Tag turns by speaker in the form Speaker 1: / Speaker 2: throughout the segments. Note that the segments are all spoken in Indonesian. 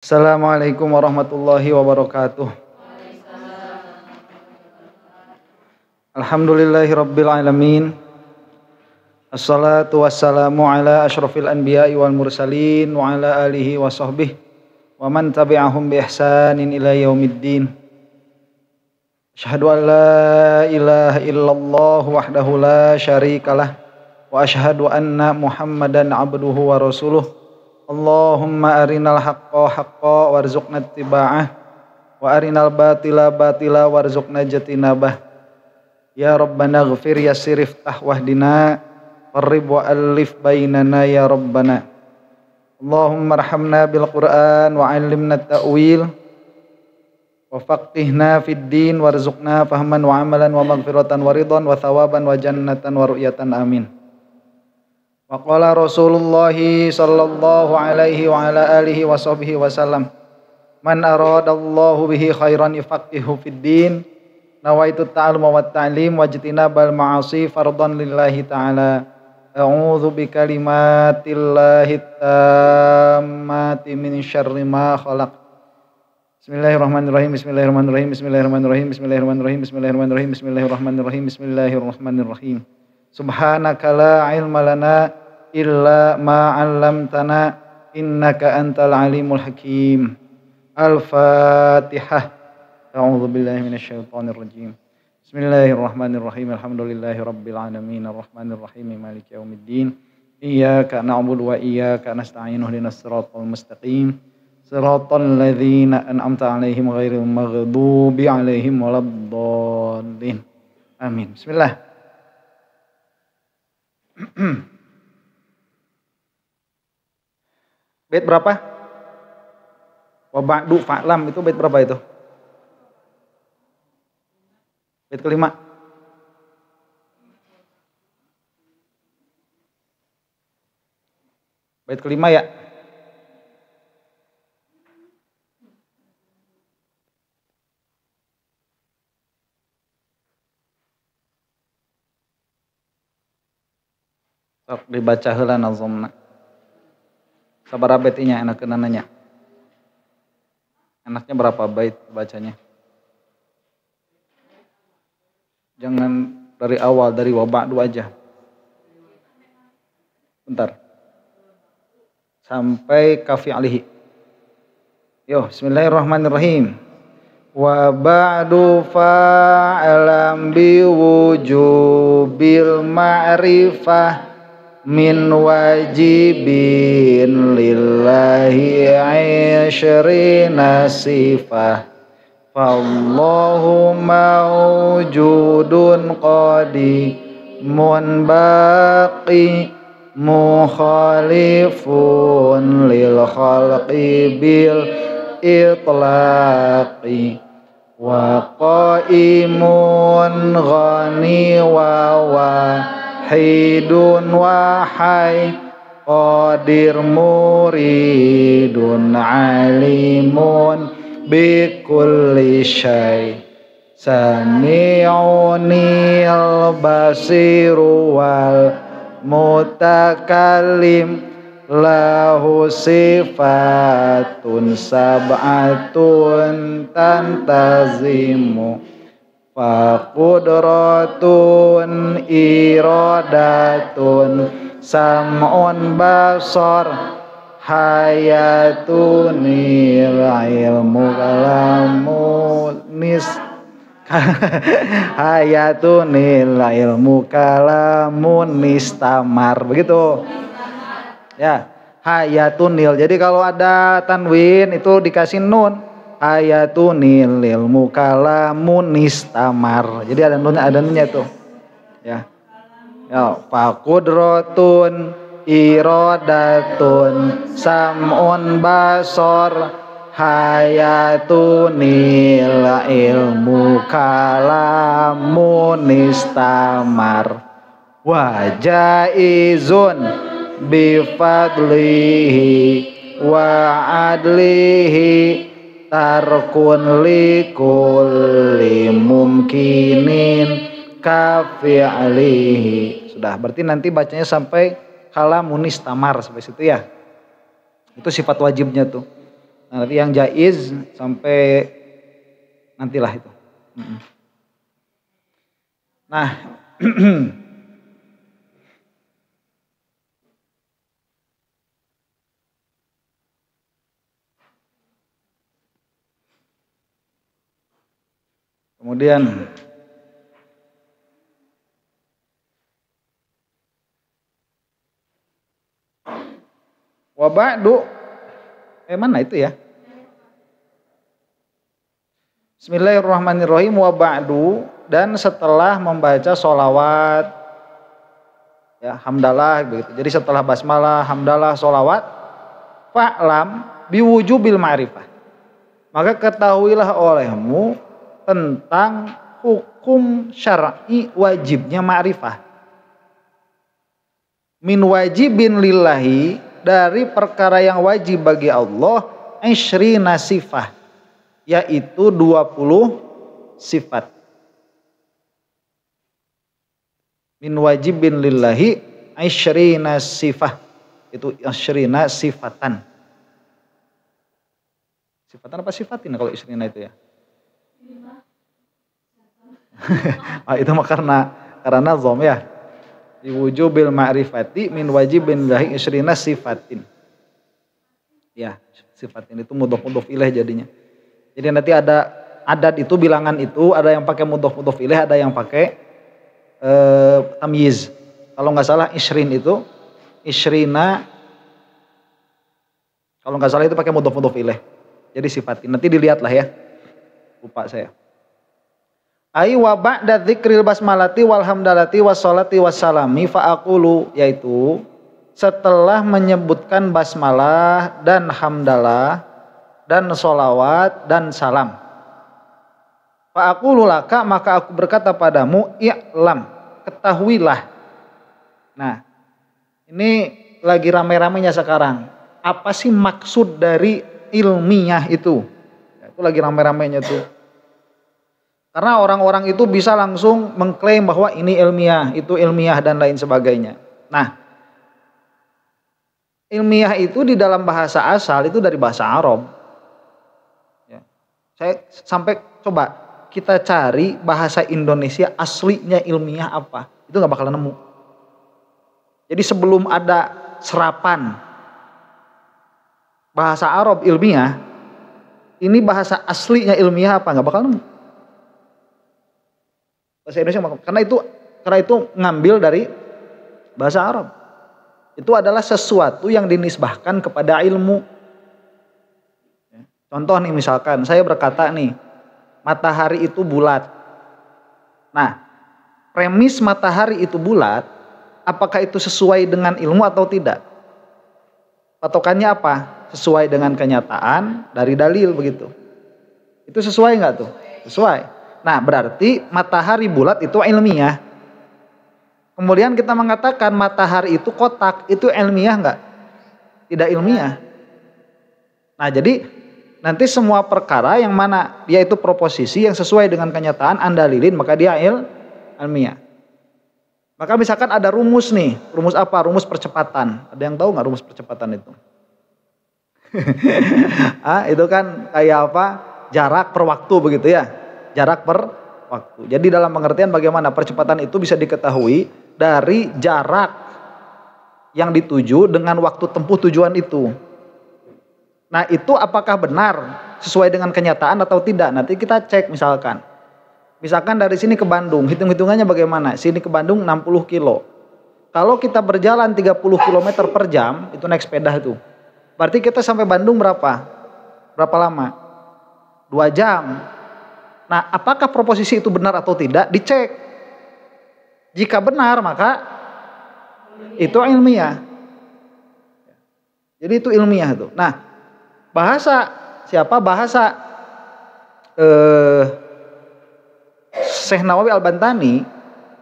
Speaker 1: Assalamualaikum warahmatullahi wabarakatuh. Alhamdulillahi rabbil alamin. Assalatu wassalamu ala asyrafil anbiya'i wal mursalin wa ala alihi wa sahbihi wa man tabi'ahum bi ihsanin ila yaumiddin. Asyhadu an la ilaha illallah wahdahu la syarikalah wa asyhadu anna Muhammadan abduhu wa rasuluh. Allahumma arinal haqqa haqqa warzuqna ittiba'ah wa arinal batila batila warzuqna jatinabah. Ya Rabbana ghfir yassir iftah wahdina qarrib wa alif bainana ya Rabbana. Allahumma arhamna bil Qur'an wa 'allimna at-ta'wil wa faqihna fid din warzuqna fahman wa amalan wa maghfiratan wa ridwan wa thawaban wa jannatan wa ru'yatan amin. Wa qala Rasulullah sallallahu alaihi wa ala alihi wa sahbihi wasallam, man aradallahu bihi khairan yufaqihu fid din, nawaitu ta'alluma wat ta'lim wajtinabal ma'asi fardan lillahi ta'ala. A'udzu bikalimatillahi tammati min syarri ma khalaq. Bismillahirrahmanirrahim. Bismillahirrahmanirrahim. Bismillahirrahmanirrahim. Bismillahirrahmanirrahim. Bismillahirrahmanirrahim. Bismillahirrahmanirrahim. Bismillahirrahmanirrahim. Subhanaka la ilma lana illa ma 'allamtana innaka antal alimul hakim. Al-Fatihah. A'udzu billahi minasyaitonir rajim. Bismillahirrahmanirrahim. Alhamdulillahi rabbil alamin arrahmanir rahim maliki yaumiddin. Iyyaka na'budu wa iyyaka nasta'in ihdinas siratal mustaqim. Siratal ladzina an'amta 'alaihim ghairil maghdubi 'alaihim waladdallin. Amin. Bismillah. Bait berapa? Wa ba'du fa'lam itu bait berapa itu? Bait kelima. Bait kelima ya. Sok dibaca heula nazomna. Sabaraha baitnya enakeun nanya. Enaknya berapa bait bacanya? Jangan dari awal, dari wa ba'du aja. Bentar. Sampai kafi alihi. Yo, bismillahirrahmanirrahim. Wa ba'du fa'alam bi wujubil ma'rifah min wajibin lillahi 'ashrina sifah. Fallahu mawjudun qadimun baqi mukhalifun lil khalqi bil itlaqi wa qaimun ghani wa hidun wahai qadir muridun alimun bikulli syai sami'unil basiru wal mutakallim lahu sifatun sab'atun tantazimu faqudratun iradatun sam'un basar hayatun ilmu kalamunis hayatun ilmu kalamunis tamar, begitu ya. Hayatunil, jadi kalau ada tanwin itu dikasih nun. Ayatunil ilmu kalamun nistamar. Jadi ada nunnya tuh. Ya. Ya, faqudratun iradatun sam'un basar hayatunil ilmu kalamun nistamar. Wajaizun bifadlihi wa adlihi tarkun likulli mumkinin kafi'alihi. Sudah, berarti nanti bacanya sampai kalamunis tamar sampai situ ya. Itu sifat wajibnya tuh. Nah, nanti yang jaiz sampai nantilah itu. Nah, kemudian wa ba'du mana itu ya? Bismillahirrahmanirrahim. Wa ba'du, dan setelah membaca sholawat, ya, hamdalah begitu. Jadi setelah basmalah, hamdalah, sholawat, fa'lam biwujubil ma'rifah, maka ketahuilah olehmu tentang hukum syar'i wajibnya ma'rifah. Min wajibin lillahi, dari perkara yang wajib bagi Allah, isyrina sifah, yaitu 20 sifat. Min wajibin lillahi isyrina sifah, itu isyrina sifatan. Sifatan apa sifatin kalau isyrina itu ya? Itu mah karena zom ya. Diwujubil ma'rifati min wajibin lillahi isyrina sifatin. Ya, sifatin itu mudhof ilaih jadinya. Jadi nanti ada adat itu, bilangan itu, ada yang pakai mudhof ilaih, ada yang pakai tamyiz. Kalau nggak salah isrin itu isrina, kalau nggak salah itu pakai mudhof ilaih. Jadi sifatin. Nanti dilihatlah ya. Lupa saya. Ai wa ba'da dzikril basmalati wal hamdalati wassalati wassalami fa aqulu, yaitu setelah menyebutkan basmalah dan hamdalah dan sholawat dan salam. Fa aqulu laka, maka aku berkata padamu, i'lam, ketahuilah. Nah, ini lagi rame-ramenya sekarang. Apa sih maksud dari ilmiah itu? Itu lagi rame-ramenya tuh. Karena orang-orang itu bisa langsung mengklaim bahwa ini ilmiah, itu ilmiah dan lain sebagainya. Nah, ilmiah itu di dalam bahasa asal itu dari bahasa Arab. Ya. Saya sampai coba kita cari bahasa Indonesia aslinya ilmiah apa, itu nggak bakal nemu. Jadi sebelum ada serapan bahasa Arab ilmiah, ini bahasa aslinya ilmiah apa, nggak bakal nemu. Bahasa Indonesia, karena itu ngambil dari bahasa Arab. Itu adalah sesuatu yang dinisbahkan kepada ilmu. Contoh nih, misalkan saya berkata nih, matahari itu bulat. Nah, premis matahari itu bulat, apakah itu sesuai dengan ilmu atau tidak? Patokannya apa? Sesuai dengan kenyataan dari dalil begitu. Itu sesuai nggak tuh? Sesuai. Nah, berarti matahari bulat itu ilmiah. Kemudian kita mengatakan matahari itu kotak, itu ilmiah enggak? Tidak ilmiah. Nah, jadi nanti semua perkara yang mana dia itu proposisi yang sesuai dengan kenyataan Anda dalilin, maka dia ilmiah. Maka misalkan ada rumus nih, rumus apa? Rumus percepatan. Ada yang tahu nggak rumus percepatan itu? Itu kan kayak apa? Jarak per waktu begitu ya. Jarak per waktu. Jadi dalam pengertian bagaimana percepatan itu bisa diketahui dari jarak yang dituju dengan waktu tempuh tujuan itu. Nah, itu apakah benar sesuai dengan kenyataan atau tidak? Nanti kita cek misalkan. Misalkan dari sini ke Bandung, hitung-hitungannya bagaimana? Sini ke Bandung 60 kilo. Kalau kita berjalan 30 km per jam, itu naik sepeda itu. Berarti kita sampai Bandung berapa? Berapa lama? 2 jam. Nah, apakah proposisi itu benar atau tidak? Dicek. Jika benar, maka itu ilmiah. Jadi itu ilmiah itu. Nah, bahasa siapa? Bahasa Syekh Nawawi Al-Bantani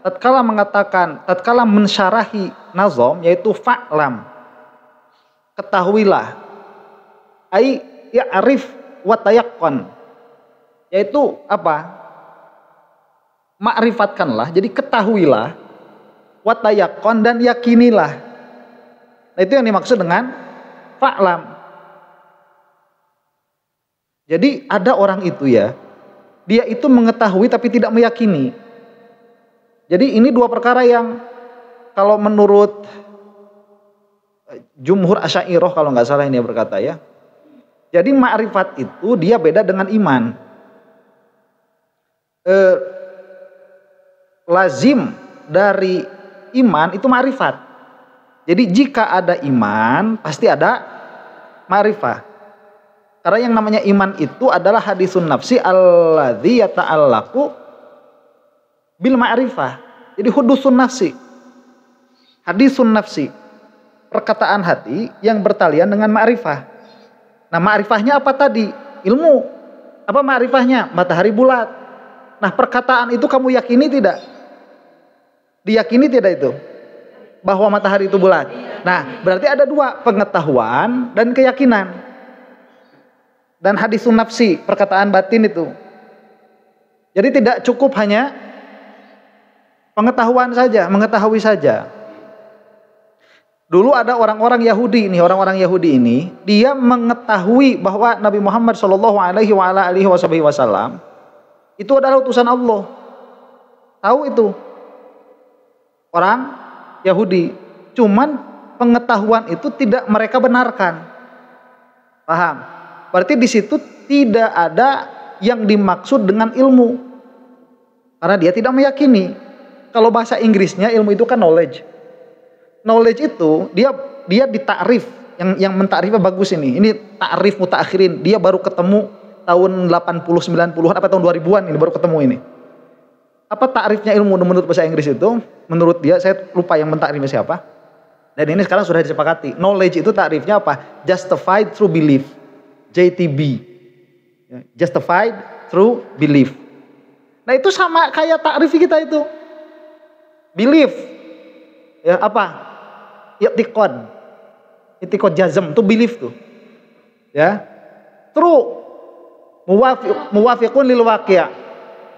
Speaker 1: tatkala mensyarahi nazom, yaitu fa'lam, ketahuilah, ai ya'rif wa tayaqqan, yaitu apa? Ma'rifatkanlah, jadi ketahuilah, watayakon, dan yakinilah. Nah, itu yang dimaksud dengan fa'lam. Jadi ada orang itu ya, dia itu mengetahui tapi tidak meyakini. Jadi ini dua perkara yang kalau menurut Jumhur Asy'ariyah kalau nggak salah ini berkata ya. Jadi ma'rifat itu dia beda dengan iman. Lazim dari iman itu ma'rifat. Jadi jika ada iman pasti ada ma'rifah. Karena yang namanya iman itu adalah hadisun nafsi alladzi yata'allaqu bil ma'rifah. Jadi hudusun nafsi. Hadisun nafsi. Perkataan hati yang bertalian dengan ma'rifah. Nah, ma'rifahnya apa tadi? Ilmu. Apa ma'rifahnya? Matahari bulat. Nah, perkataan itu kamu yakini tidak? Diyakini tidak itu? Bahwa matahari itu bulat. Nah, berarti ada dua, pengetahuan dan keyakinan. Dan hadisun nafsi, perkataan batin itu. Jadi tidak cukup hanya pengetahuan saja, mengetahui saja. Dulu ada orang-orang Yahudi ini, dia mengetahui bahwa Nabi Muhammad Shallallahu Alaihi Wasallam itu adalah utusan Allah. Tahu itu orang Yahudi, cuman pengetahuan itu tidak mereka benarkan. Paham? Berarti di situ tidak ada yang dimaksud dengan ilmu, karena dia tidak meyakini. Kalau bahasa Inggrisnya ilmu itu kan knowledge. Knowledge itu dia ditakrif, yang mentakrifnya bagus ini. Ini takrif mutaakhirin. Dia baru ketemu tahun 80 90-an apa tahun 2000-an ini baru ketemu ini. Apa takrifnya ilmu menurut bahasa Inggris itu? Menurut dia, saya lupa yang mentakrifnya siapa. Dan ini sekarang sudah disepakati. Knowledge itu takrifnya apa? Justified through belief. JTB. Justified through belief. Nah, itu sama kayak takrif kita itu. Belief. Ya, apa? I'tiqad jazm itu belief tuh. Ya. True. Muwafiqun lil waqi'.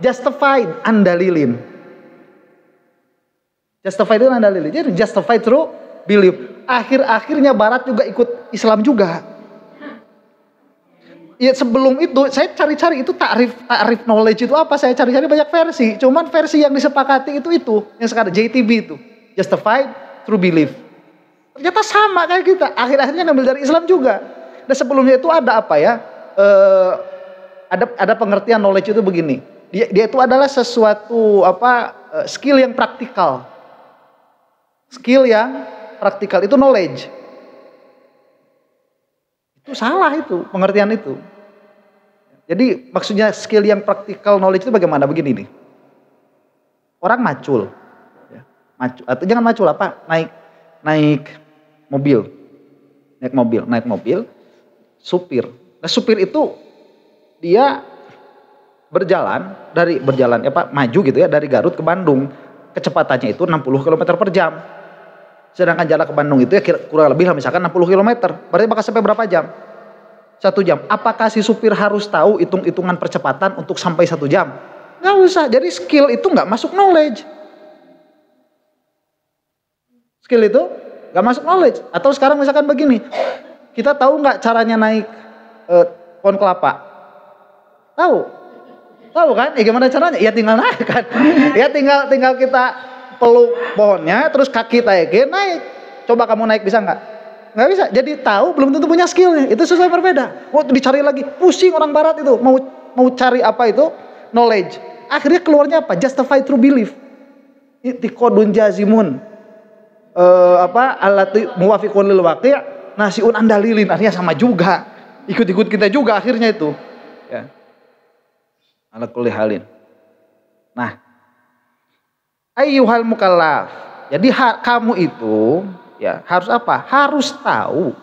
Speaker 1: Justified andalilin. Justified itu andalilin. Jadi justified through belief. Akhir-akhirnya Barat juga ikut Islam juga. Ya, sebelum itu saya cari-cari itu takrif knowledge itu apa, saya cari-cari banyak versi. Cuman versi yang disepakati itu yang sekarang JTB itu. Justified through belief. Ternyata sama kayak kita. Akhir-akhirnya ngambil dari Islam juga. Dan sebelumnya itu ada apa ya? Ada pengertian knowledge itu begini. Dia itu adalah sesuatu skill yang praktikal. Skill yang praktikal itu knowledge. Itu salah itu pengertian itu. Jadi maksudnya skill yang praktikal knowledge itu bagaimana? Begini nih. Orang macul. Atau jangan macul apa? Naik mobil, supir. Nah, supir itu dia maju gitu ya dari Garut ke Bandung. Kecepatannya itu 60 km per jam. Sedangkan jalan ke Bandung itu ya kurang lebih misalkan 60 km. Berarti bakal sampai berapa jam? 1 jam. Apakah si supir harus tahu hitung-hitungan percepatan untuk sampai 1 jam? Nggak usah. Jadi skill itu nggak masuk knowledge. Skill itu gak masuk knowledge. Atau sekarang misalkan begini, kita tahu nggak caranya naik pohon kelapa? Tahu kan? Gimana caranya? Ya tinggal naik kan. Ya tinggal kita peluk pohonnya, terus kaki taikin naik. Coba kamu naik bisa nggak? Nggak bisa. Jadi tahu belum tentu punya skillnya. Itu sesuai berbeda. Mau dicari lagi, pusing orang Barat itu. Mau cari apa itu? Knowledge. Akhirnya keluarnya apa? Justified through belief. I'tiqadun jazimun. Allati muwafiqun lil waqi' nasiun andalilin, artinya sama juga, ikut kita juga akhirnya itu ya, ala kulli halin. Nah, ayyuhal mukallaf, jadi kamu itu ya harus apa? Harus tahu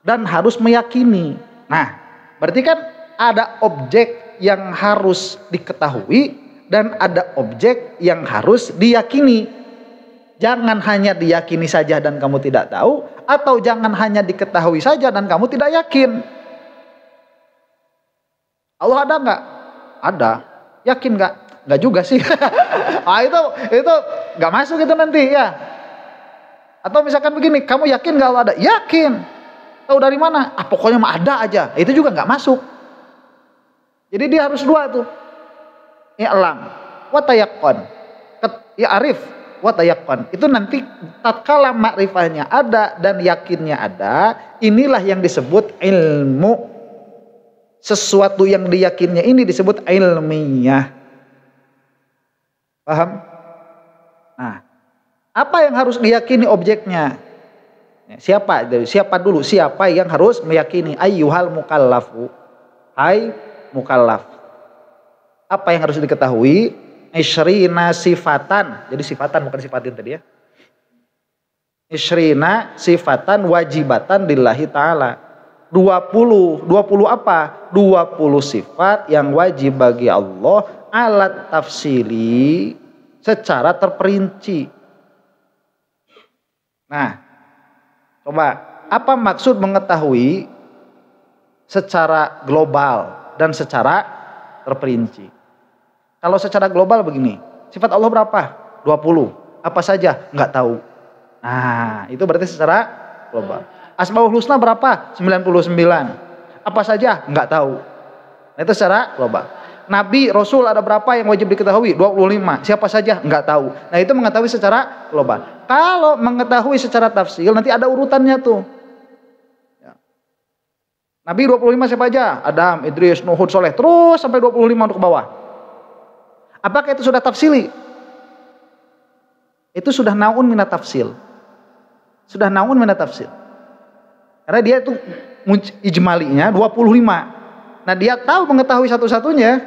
Speaker 1: dan harus meyakini. Nah, berarti kan ada objek yang harus diketahui dan ada objek yang harus diyakini. Jangan hanya diyakini saja dan kamu tidak tahu, atau jangan hanya diketahui saja dan kamu tidak yakin. Allah ada nggak? Ada. Yakin nggak? Nggak juga sih. itu nggak masuk itu nanti ya. Atau misalkan begini, kamu yakin nggak Allah ada? Yakin. Tahu dari mana? Pokoknya mah ada aja. Itu juga nggak masuk. Jadi dia harus dua tuh. I'lam wa tayaqqan. Arif wa tayaqqan. Itu nanti tatkala makrifahnya ada dan yakinnya ada, inilah yang disebut ilmu. Sesuatu yang diyakinnya ini disebut ilmiah. Paham? Nah, apa yang harus diyakini objeknya? Siapa dulu? Siapa yang harus meyakini? Ayyuhal mukallafu. Hai mukallaf. Apa yang harus diketahui? Isyrina sifatan. Jadi sifatan bukan sifatin tadi ya. Isyrina sifatan wajibatan lillahi ta'ala. 20 apa? 20 sifat yang wajib bagi Allah alat tafsili secara terperinci. Nah, coba apa maksud mengetahui secara global dan secara terperinci? Kalau secara global begini, sifat Allah berapa? 20. Apa saja? Enggak tahu. Nah, itu berarti secara global. Asmaul Husna berapa? 99. Apa saja? Enggak tahu. Nah, itu secara global. Nabi, Rasul ada berapa yang wajib diketahui? 25. Siapa saja? Enggak tahu. Nah, itu mengetahui secara global. Kalau mengetahui secara tafsil, nanti ada urutannya tuh. Ya. Nabi 25 siapa aja? Adam, Idris, Nuh, Hud, Soleh. Terus sampai 25 untuk ke bawah. Apakah itu sudah tafsili? Itu sudah naun minat tafsil. Sudah naun minat tafsil. Karena dia itu ijmalinya 25. Nah, dia tahu mengetahui satu-satunya,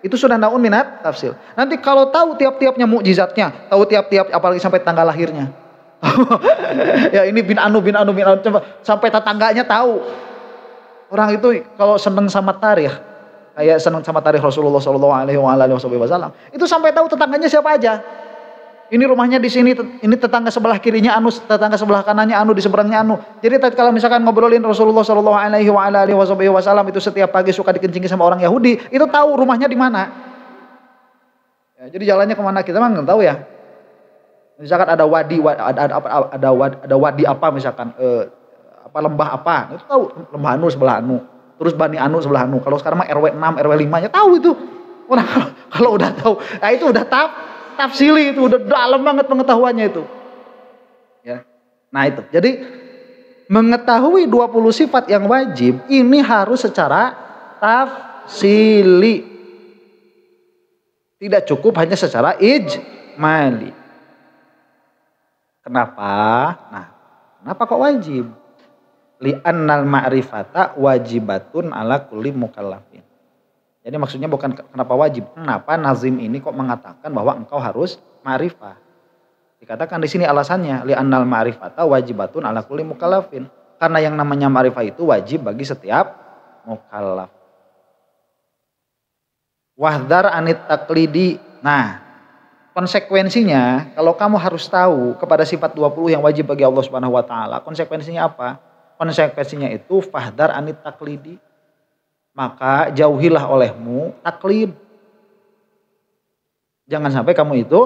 Speaker 1: itu sudah naun minat tafsil. Nanti kalau tahu tiap-tiapnya mukjizatnya, tahu tiap-tiap apalagi sampai tanggal lahirnya. Ya ini bin anu sampai tetangganya tahu. Orang itu kalau seneng sama tarikh, kayak seneng sama tarikh Rasulullah sallallahu alaihi wasallam, itu sampai tahu tetangganya siapa aja. Ini rumahnya di sini, ini tetangga sebelah kirinya anu, tetangga sebelah kanannya anu, di seberangnya anu. Jadi kalau misalkan ngobrolin Rasulullah sallallahu alaihi wasallam itu setiap pagi suka dikencingi sama orang Yahudi, itu tahu rumahnya di mana. Ya, jadi jalannya kemana kita mah nggak tahu ya. Misalkan ada wadi apa misalkan apa lembah apa, itu tahu lembah anu sebelah anu. Terus Bani Anu sebelah anu. Kalau sekarang mah RW 6, RW 5-nya tahu itu. Nah, kalau udah tahu, nah itu udah tafsili, itu udah dalam banget pengetahuannya itu. Ya. Nah itu. Jadi mengetahui 20 sifat yang wajib ini harus secara tafsili. Tidak cukup hanya secara ijmali. Kenapa? Nah, kenapa kok wajib? Li'annal ma'rifata wajibatun ala kulli mukallafin. Jadi maksudnya bukan kenapa wajib, kenapa nazim ini kok mengatakan bahwa engkau harus ma'rifah. Dikatakan di sini alasannya li'annal ma'rifata wajibatun ala kulli mukallafin. Karena yang namanya ma'rifah itu wajib bagi setiap mukallaf. Wahdar anit taklidi. Nah, konsekuensinya kalau kamu harus tahu kepada sifat 20 yang wajib bagi Allah Subhanahu wa taala, konsekuensinya apa? Konsekuensinya itu fahdar anit taklidi. Maka jauhilah olehmu taklid. Jangan sampai kamu itu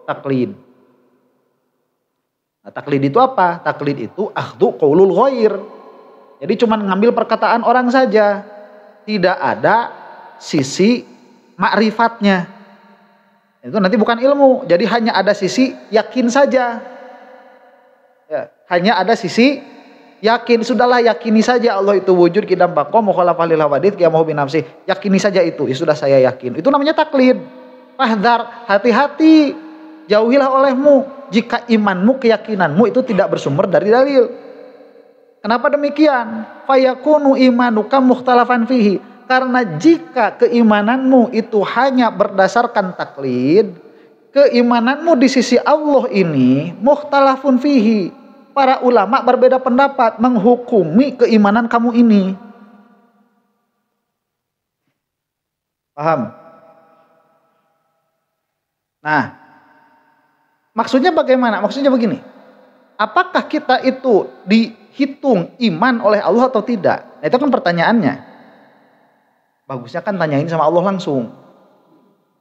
Speaker 1: taklid. Nah, taklid itu apa? Taklid itu akhdhu qaulul ghair. Jadi cuma ngambil perkataan orang saja. Tidak ada sisi ma'rifatnya. Itu nanti bukan ilmu. Jadi hanya ada sisi yakin saja. Ya, hanya ada sisi yakin, sudahlah yakini saja Allah itu wujud kidam baqo mukhalafah lil hawadits qiyamahu bi nafsi. Yakini saja itu, ya sudah saya yakin. Itu namanya taklid. Fahdar, hati-hati. Jauhilah olehmu jika imanmu, keyakinanmu itu tidak bersumber dari dalil. Kenapa demikian? Fayakunu imanuka mukhtalafan fihi. Karena jika keimananmu itu hanya berdasarkan taklid, keimananmu di sisi Allah ini mukhtalafun fihi. Para ulama berbeda pendapat menghukumi keimanan kamu ini. Paham? Nah, maksudnya bagaimana? Maksudnya begini. Apakah kita itu dihitung iman oleh Allah atau tidak? Nah, itu kan pertanyaannya. Bagusnya kan tanyain sama Allah langsung.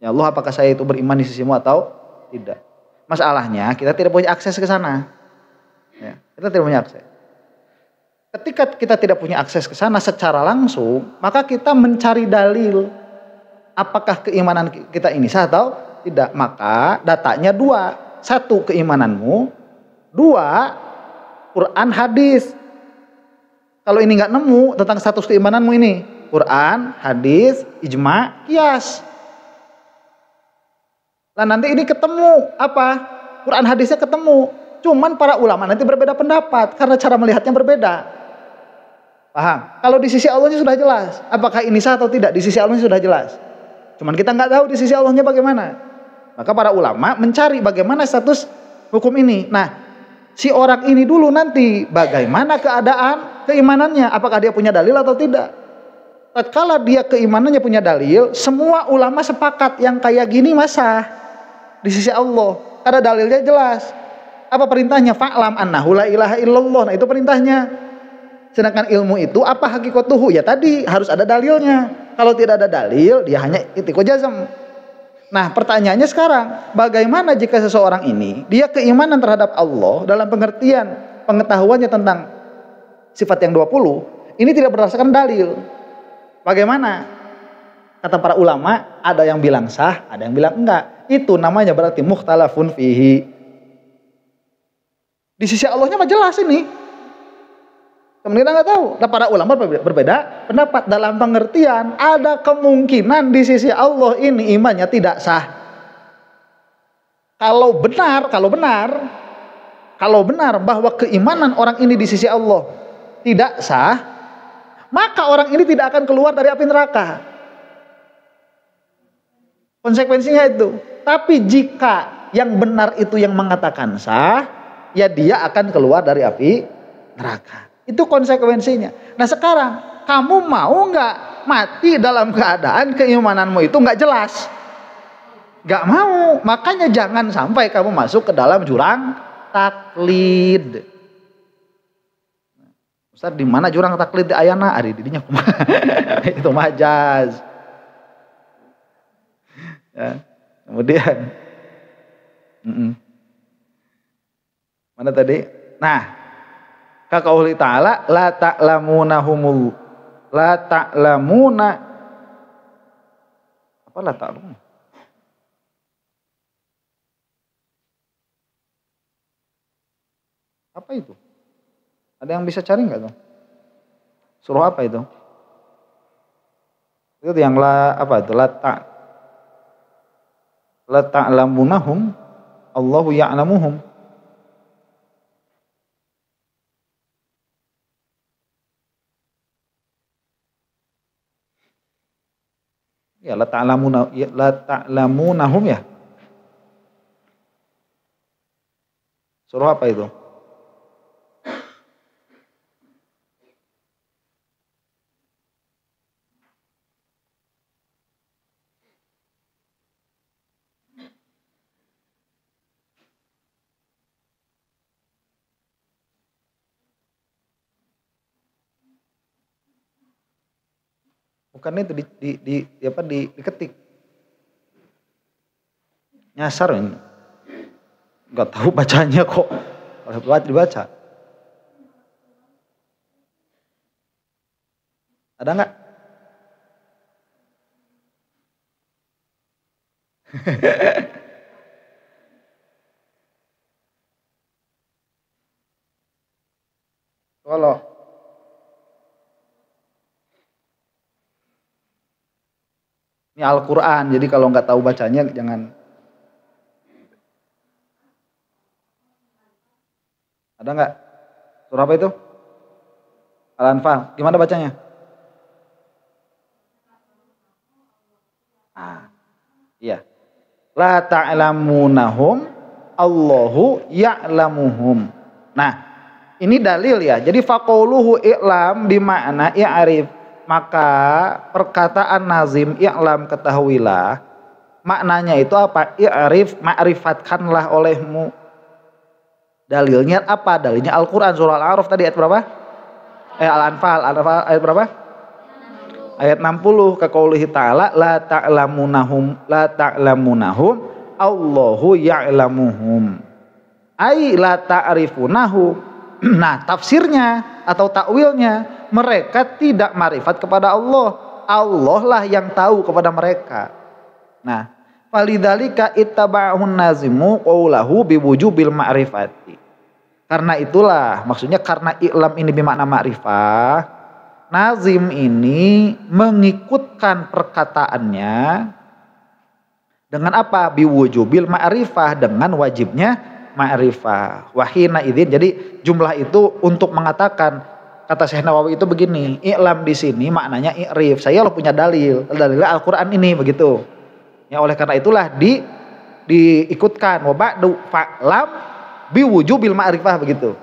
Speaker 1: Ya Allah, apakah saya itu beriman di sisimu atau tidak? Masalahnya kita tidak punya akses ke sana. Ya, kita tidak punya akses. Ketika kita tidak punya akses ke sana secara langsung, maka kita mencari dalil apakah keimanan kita ini sah atau tidak. Maka datanya dua. Satu, keimananmu. Dua, Quran, hadis. Kalau ini nggak nemu tentang status keimananmu ini, Quran, hadis, ijma, qiyas. Nah nanti ini ketemu apa? Quran hadisnya ketemu. Cuman para ulama nanti berbeda pendapat karena cara melihatnya berbeda. Paham? Kalau di sisi Allahnya sudah jelas. Apakah ini sah atau tidak? Di sisi Allahnya sudah jelas. Cuman kita nggak tahu di sisi Allahnya bagaimana. Maka para ulama mencari bagaimana status hukum ini. Nah, si orang ini dulu nanti bagaimana keadaan keimanannya. Apakah dia punya dalil atau tidak? Tatkala dia keimanannya punya dalil, semua ulama sepakat yang kayak gini masa di sisi Allah. Karena dalilnya jelas. Apa perintahnya? Fa'lam annahu la ilaha illallah. Nah itu perintahnya. Sedangkan ilmu itu apa hakikatuhu? Ya tadi harus ada dalilnya. Kalau tidak ada dalil, dia hanya itiko jazm. Nah pertanyaannya sekarang, bagaimana jika seseorang ini, dia keimanan terhadap Allah dalam pengertian pengetahuannya tentang sifat yang 20, ini tidak berdasarkan dalil. Bagaimana? Kata para ulama, ada yang bilang sah, ada yang bilang enggak. Itu namanya berarti mukhtalafun fihi. Di sisi Allahnya mah jelas ini. Kita nggak tahu. Nah, para ulama berbeda pendapat dalam pengertian ada kemungkinan di sisi Allah ini imannya tidak sah. Kalau benar bahwa keimanan orang ini di sisi Allah tidak sah, maka orang ini tidak akan keluar dari api neraka. Konsekuensinya itu. Tapi jika yang benar itu yang mengatakan sah, ya dia akan keluar dari api neraka. Itu konsekuensinya. Nah sekarang kamu mau nggak mati dalam keadaan keimananmu itu nggak jelas? Nggak mau. Makanya jangan sampai kamu masuk ke dalam jurang taklid. Ustaz di mana jurang taklid di ayana? Ari didinya kumaha? Itu majaz. Ya. Kemudian mana tadi? Nah, kaqauli ta'ala la ta'lamunahumul la ta'lamuna apa la ta'lamun apa itu? Ada yang bisa cari nggak tuh? Surah apa itu? Itu yang apa itu? La ta'lamunahum Allahu ya'lamuhum. Ya la ta'lamunahum ya. Surah apa itu? Bukan itu diketik. Nyasar ini. Enggak tahu bacanya kok. Kalau dibaca. Ada enggak? Kalau ini Al-Quran, jadi kalau nggak tahu bacanya jangan. Ada nggak? Surah apa itu? Al-Anfal. Gimana bacanya? Iya. La ta'lamunahum Allahu ya'lamuhum. Nah, ini dalil ya. Jadi faqauluhu i'lam bimakna i'rif. Maka perkataan nazim i'lam ketahuilah, maknanya itu apa? I'rif, ma'rifatkanlah olehmu. Dalilnya apa? Dalilnya Al-Quran surah Al-A'raf tadi ayat berapa? Al-Anfal ayat berapa? Ayat 60 ke qaulihi ta'ala la ta'lamunahum Allahu ya'lamuhum. Ai la ta'rifunahum Nah, tafsirnya atau takwilnya, mereka tidak ma'rifat kepada Allah. Allah lah yang tahu kepada mereka. Nah, falidzalika ittaba'ahun nazimu qaulahu biwujubil ma'rifati. Karena itulah, maksudnya karena i'lam ini bermakna ma'rifah, nazim ini mengikutkan perkataannya dengan apa? Biwujubil ma'rifah, dengan wajibnya ma'rifah. Wahina idzin, jadi jumlah itu untuk mengatakan, kata Syekh Nawawi itu begini, i'lam di sini maknanya i'rif. Saya lo punya dalilnya Al-Qur'an ini begitu. Ya oleh karena itulah diikutkan wa ba'du fa'lam biwujubil ma'rifah begitu.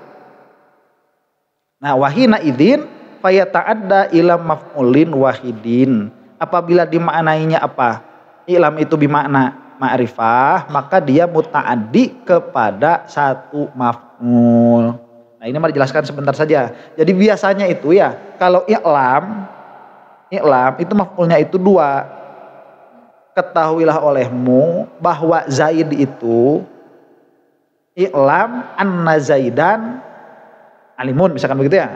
Speaker 1: Nah, wahina idzin fayata'adda ila maf'ulin wahidin. Apabila dimaknainya apa? I'lam itu bimakna ma'rifah, maka dia muta'addi kepada satu maf'ul. Nah, ini mari dijelaskan sebentar saja. Jadi biasanya itu ya, kalau i'lam itu maf'ulnya itu dua. Ketahuilah olehmu bahwa Zaid itu, i'lam anna Zaidan alimun, misalkan begitu ya.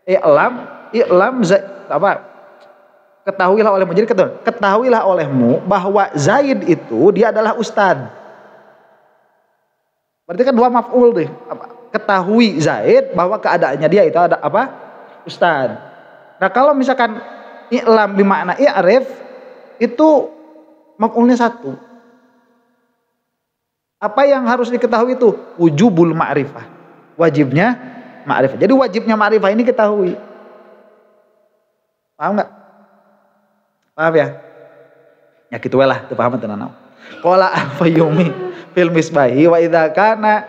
Speaker 1: I'lam ketahuilah olehmu. Jadi ketahuilah olehmu bahwa Zaid itu dia adalah ustad. Berarti kan dua maf'ul tuh. Ketahui Zaid bahwa keadaannya dia itu ada apa? Ustad. Nah, kalau misalkan i'lam bermakna i'rif, itu maf'ulnya satu. Apa yang harus diketahui itu? Wujubul ma'rifah. Wajibnya ma'rifah. Jadi wajibnya ma'rifah ini ketahui. Paham nggak? Paham ya? Ya gitu lah, itu paham tenan. Qala al-Fayyumi fil misbahi wa idza kana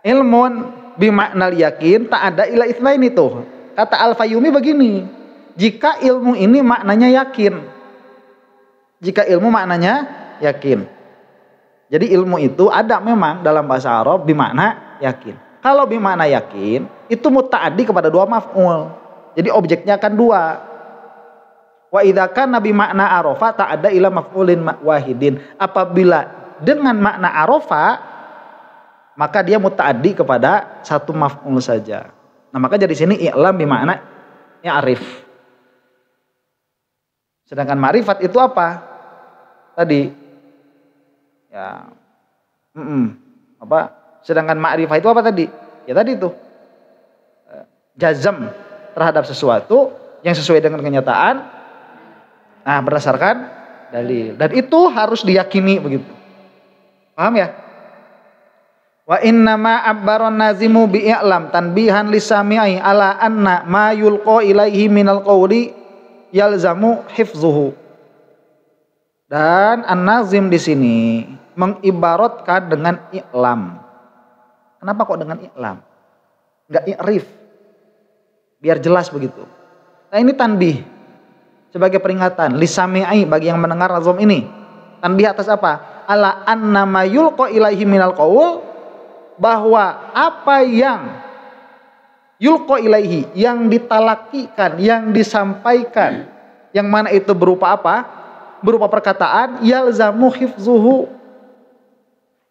Speaker 1: ilmun bimaknal yakin tak ada ila itsnain itu. Kata al-Fayyumi begini, jika ilmu ini maknanya yakin. Jika ilmu maknanya yakin. Jadi ilmu itu ada memang dalam bahasa Arab bimakna yakin. Kalau bimakna yakin itu muta'addi kepada dua maf'ul. Jadi objeknya akan dua. Wa idza kana bimakna arafa ta'adda ila maf'ulin wahidin. Apabila dengan makna arafa maka dia muta'addi kepada satu maf'ul saja. Nah, maka jadi sini i'lam bimakna ya'rif. Sedangkan ma'rifat itu apa? Tadi ya, sedangkan ma'rifah itu apa tadi? Ya tadi itu jazm terhadap sesuatu yang sesuai dengan kenyataan. Nah, berdasarkan dalil, dan itu harus diyakini begitu. Paham ya? Wa innama abbaron nazimu bi'lam tanbihan lisami'i ala anna ma yulqa ilaihi minal qawli yalzamu hifzuhu. Dan an-nazim di sini mengibaratkan dengan i'lam. Kenapa kok dengan i'lam? Enggak i'rif. Biar jelas begitu. Nah, ini tanbih sebagai peringatan lisami'i bagi yang mendengar nazam ini. Tanbih atas apa? Ala anna ma yulqa ilaihi minal qaul, bahwa apa yang yulqa ilaihi, yang ditalakikan, yang disampaikan, yang mana itu berupa apa? Berupa perkataan, yalzamu hifzuhu,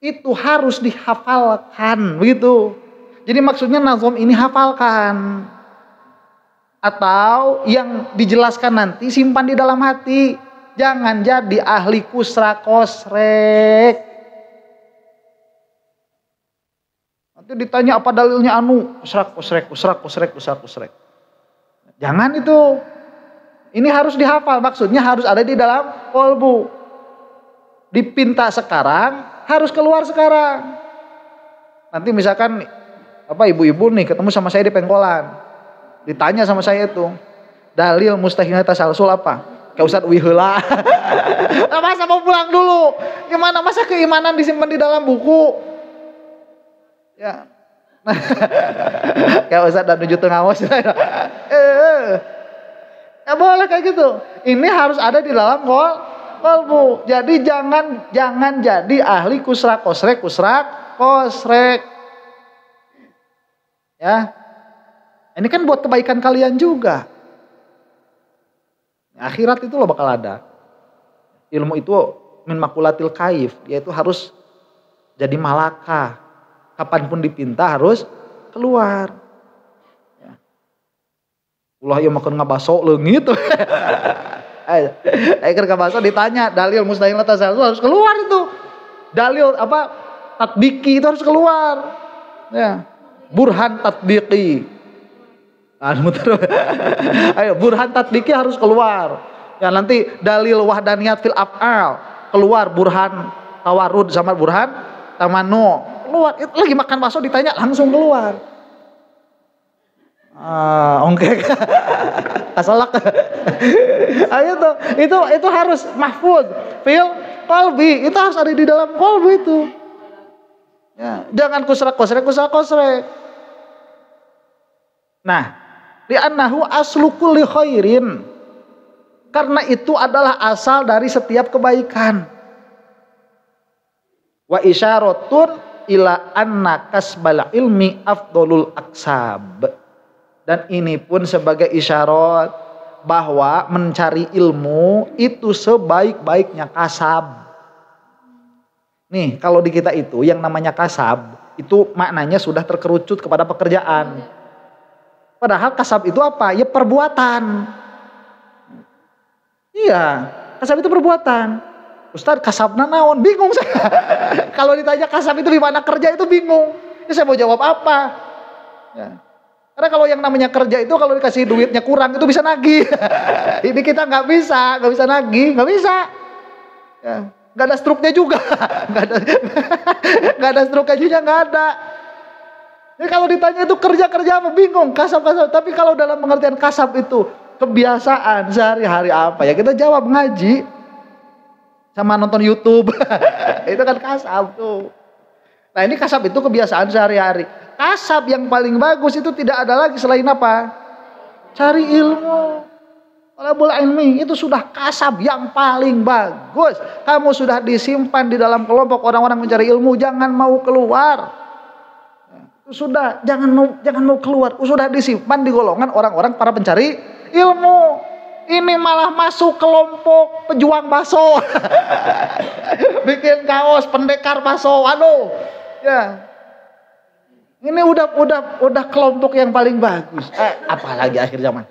Speaker 1: itu harus dihafalkan begitu. Jadi maksudnya nazam ini hafalkan, atau yang dijelaskan nanti simpan di dalam hati. Jangan jadi ahli kusra kosrek. Nanti ditanya apa dalilnya kusrak kosrek. Jangan itu. Ini harus dihafal, maksudnya harus ada di dalam kolbu. Dipinta sekarang, harus keluar sekarang. Nanti misalkan ibu-ibu nih ketemu sama saya di pengkolan, ditanya sama saya itu, dalil mustahilnya tasalsul apa? Kayak Ustadz wihela. Masa mau pulang dulu? Gimana? Masa keimanan disimpan di dalam buku? Ya. Kayak Ustadz dan nuju tengah ngos. Ya boleh kayak gitu. Ini harus ada di dalam kolbu. Jadi jangan jadi ahli kusrak kosrek. Ya. Ini kan buat kebaikan kalian juga. Akhirat itu loh bakal ada. Ilmu itu min makulatil kaif, yaitu harus jadi malaka. Kapanpun dipinta harus keluar. Ya. Ulah ieu makan ngabaso leungit. Akhir ngabaso ditanya dalil mustahil tasawuf harus keluar itu. Dalil apa? Tatbiki itu harus keluar. Ya. Burhan tatbiki. Ayo burhan tatbiki harus keluar. Ya nanti dalil wahdaniyat fil af'al keluar, burhan tawarud sama burhan tamannu keluar. Itu lagi makan bakso ditanya langsung keluar. Oke. Kasalak. Ayo tuh, itu harus mahfuz fil qalbi, itu harus ada di dalam qalbi itu. Ya, jangan kusrek. Nah, li'annahu aslu kulli khairin. Karena itu adalah asal dari setiap kebaikan. Wa isyaratun ila anna kasbal ilmi afdolul aksab. Dan ini pun sebagai isyarat bahwa mencari ilmu itu sebaik-baiknya kasab. Nih, kalau di kita itu yang namanya kasab, itu maknanya sudah terkerucut kepada pekerjaan. Padahal kasab itu apa? Ya perbuatan. Iya, kasab itu perbuatan. Ustaz, kasabna naon? Bingung saya. Kalau ditanya kasab itu gimana kerja itu bingung. Ini saya mau jawab apa? Ya. Karena kalau yang namanya kerja itu kalau dikasih duitnya kurang itu bisa nagih. Ini kita nggak bisa nagih, nggak bisa. Ya. Nggak ada struknya juga, nggak ada struknya juga nggak ada. Jadi kalau ditanya itu kerja apa bingung, kasab. Tapi kalau dalam pengertian kasab itu kebiasaan sehari-hari apa ya kita jawab ngaji sama nonton YouTube. Itu kan kasab tuh. Nah ini kasab itu kebiasaan sehari-hari. Kasab yang paling bagus itu tidak ada lagi selain apa? Cari ilmu. Talabul ilmi itu sudah kasab yang paling bagus. Kamu sudah disimpan di dalam kelompok orang-orang mencari ilmu, jangan mau keluar. Sudah jangan mau keluar. Sudah disimpan di golongan orang-orang para pencari ilmu. Ini malah masuk kelompok pejuang bakso. Bikin kaos pendekar bakso. Aduh. Ya. Ini udah kelompok yang paling bagus. Apalagi akhir zaman.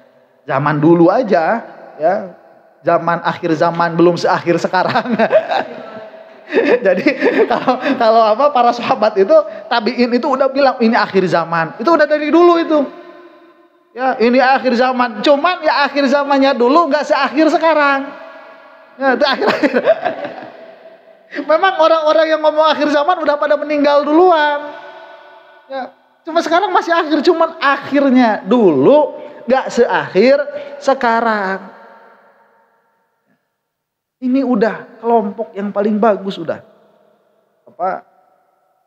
Speaker 1: Zaman dulu aja, ya. Zaman akhir zaman belum seakhir sekarang. Jadi kalau apa para sahabat itu tabiin itu udah bilang ini akhir zaman. Itu udah dari dulu itu. Ya, ini akhir zaman. Cuman ya akhir zamannya dulu nggak seakhir sekarang. Ya, itu akhir. Memang orang-orang yang ngomong akhir zaman udah pada meninggal duluan. Ya, cuma sekarang masih akhir, cuman akhirnya dulu gak seakhir sekarang. Ini udah kelompok yang paling bagus udah. Apa?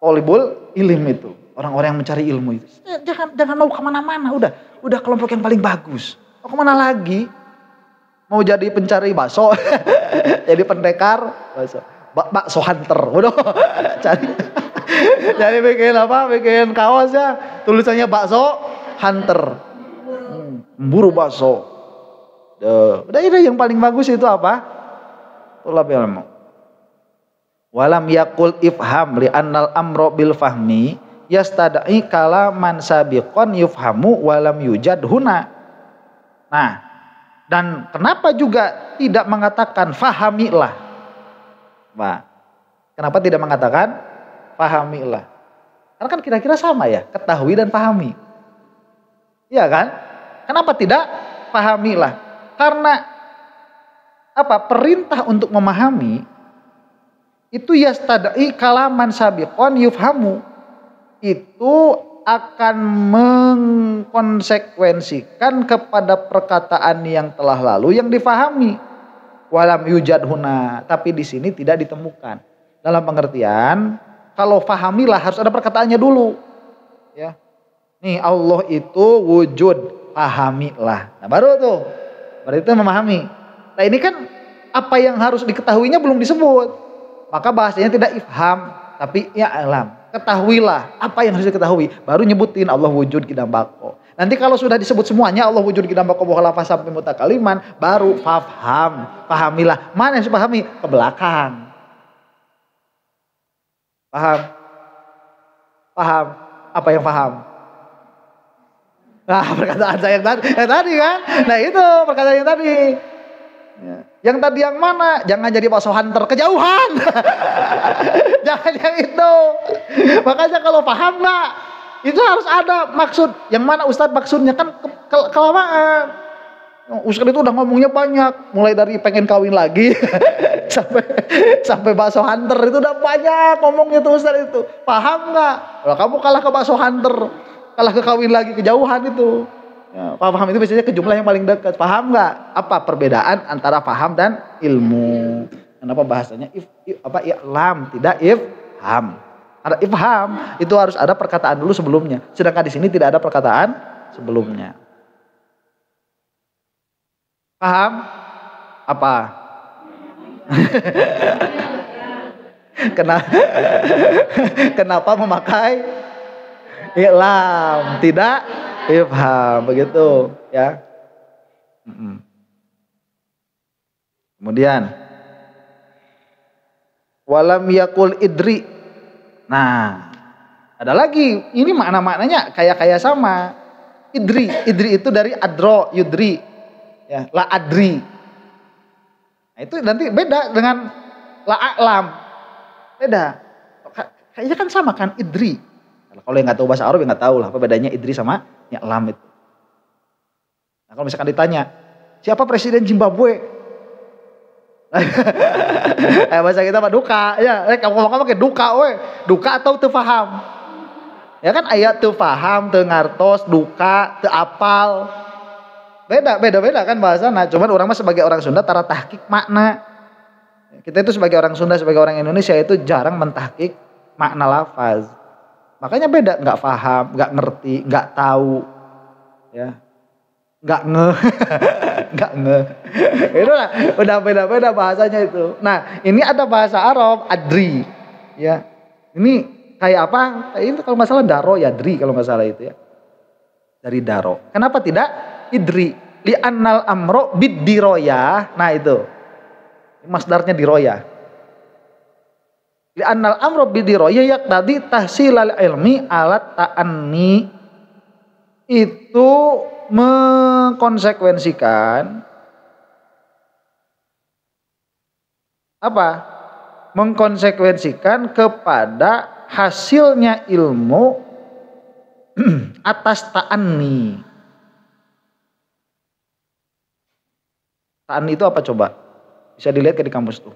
Speaker 1: Thalibul ilm itu. Orang-orang yang mencari ilmu itu. Jangan mau kemana-mana. Udah kelompok yang paling bagus. Mau kemana lagi? Mau jadi pencari bakso? Jadi pendekar bakso. Bakso hunter. Udah cari. Jadi bikin apa? Bikin kaos ya. Tulisannya bakso hunter. Buru bakso. Udah yang paling bagus itu apa? Thalabul ilmu. Walam yakul ifham li annal amro bil fahmi yastadai kalaman sabiqon yufhamu walam yujad huna. Nah, dan kenapa juga tidak mengatakan fahamilah? Nah, kenapa tidak mengatakan fahamilah? Karena kan kira-kira sama ya, ketahui dan pahami. Iya kan? Kenapa tidak pahamilah? Karena apa? Perintah untuk memahami itu yastadai kalaman sabiqon yufhamu. Itu akan mengkonsekuensikan kepada perkataan yang telah lalu yang difahami. Walam yujad huna, tapi di sini tidak ditemukan. Dalam pengertian kalau fahamilah harus ada perkataannya dulu. Ya. Nih Allah itu wujud. Pahamilah. Nah baru tuh. Berarti itu memahami. Nah ini kan apa yang harus diketahuinya belum disebut. Maka bahasanya tidak ifham. Tapi ya alam. Ketahuilah apa yang harus diketahui. Baru nyebutin Allah wujud qidam baqo. Nanti kalau sudah disebut semuanya Allah wujud qidam baqo wa khalafa sampai mutakaliman. Baru fafham. Pahamilah. Mana yang harus pahami? Ke belakang. Paham? Paham? Apa yang paham? Nah, perkataan saya yang tadi kan. Nah, itu perkataan yang tadi. Ya. Yang tadi yang mana? Jangan jadi bakso hunter kejauhan. Jangan yang itu. Makanya kalau paham nggak, itu harus ada maksud. Yang mana Ustadz maksudnya kan kelamaan. Ustadz itu udah ngomongnya banyak, mulai dari pengen kawin lagi sampai bakso hunter itu udah banyak ngomongnya tuh Ustadz itu. Paham nggak? Kalau kamu kalah ke bakso hunter, kalah ke kawin lagi kejauhan itu. Ya, paham itu biasanya ke jumlah yang paling dekat. Paham nggak? Apa perbedaan antara paham dan ilmu? Kenapa bahasanya i'lam tidak ifham? Ada ifham itu harus ada perkataan dulu sebelumnya. Sedangkan di sini tidak ada perkataan sebelumnya. Paham? Apa? Kenapa memakai i'lam tidak ifham, begitu ya. Kemudian walam yakul idri. Nah, ada lagi. Ini maknanya kayak sama. Idri itu dari adro, yudri. Ya, la adri. Nah, itu nanti beda dengan la a'lam. Beda. Kayaknya kan sama kan idri. Kalau yang nggak tahu bahasa Arab ya nggak tahu lah apa bedanya idri sama i'lam itu. Nah, kalau misalkan ditanya, siapa presiden Zimbabwe? Bahasa kita mah duka. Ya, kamu ngomong pakai duka we. Duka atau teu paham? Ya kan ayat teu paham, teu ngartos, duka, teu apal. Beda kan bahasa. Nah, cuman orang mah sebagai orang Sunda tara tahqiq makna. Kita itu sebagai orang Sunda, sebagai orang Indonesia itu jarang mentahqiq makna lafaz. Makanya beda, nggak paham, nggak ngerti, nggak tahu, ya, nggak nggak itu lah, udah beda bahasanya itu. Nah, ini ada bahasa Arab adri, ya, ini kayak apa? Ini kalau nggak salah daro ya, adri kalau nggak salah itu ya, dari daro. Kenapa tidak idri? Li annal amro bid diroya. Nah itu, masdarnya diroya. Li annal amro bidiroya yaqtadi tahsilal ilmi alat ta'anni. Itu mengkonsekuensikan apa? Mengkonsekuensikan kepada hasilnya ilmu atas ta'anni. Ta'anni itu apa coba? Bisa dilihat ke di kampus tuh.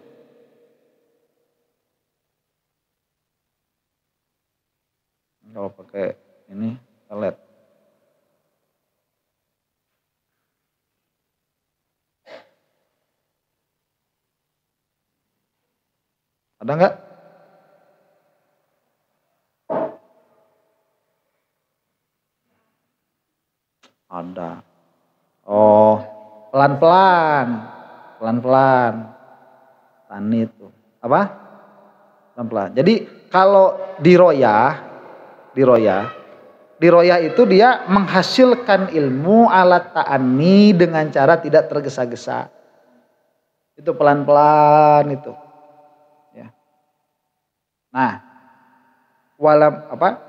Speaker 1: Kalau pakai ini LED. Ada nggak? Ada. Oh, pelan-pelan. Tani itu. Apa? Pelan-pelan. Jadi kalau diroyah itu dia menghasilkan ilmu alat ta'ani dengan cara tidak tergesa-gesa. Itu pelan-pelan itu. Ya. Nah, walam apa?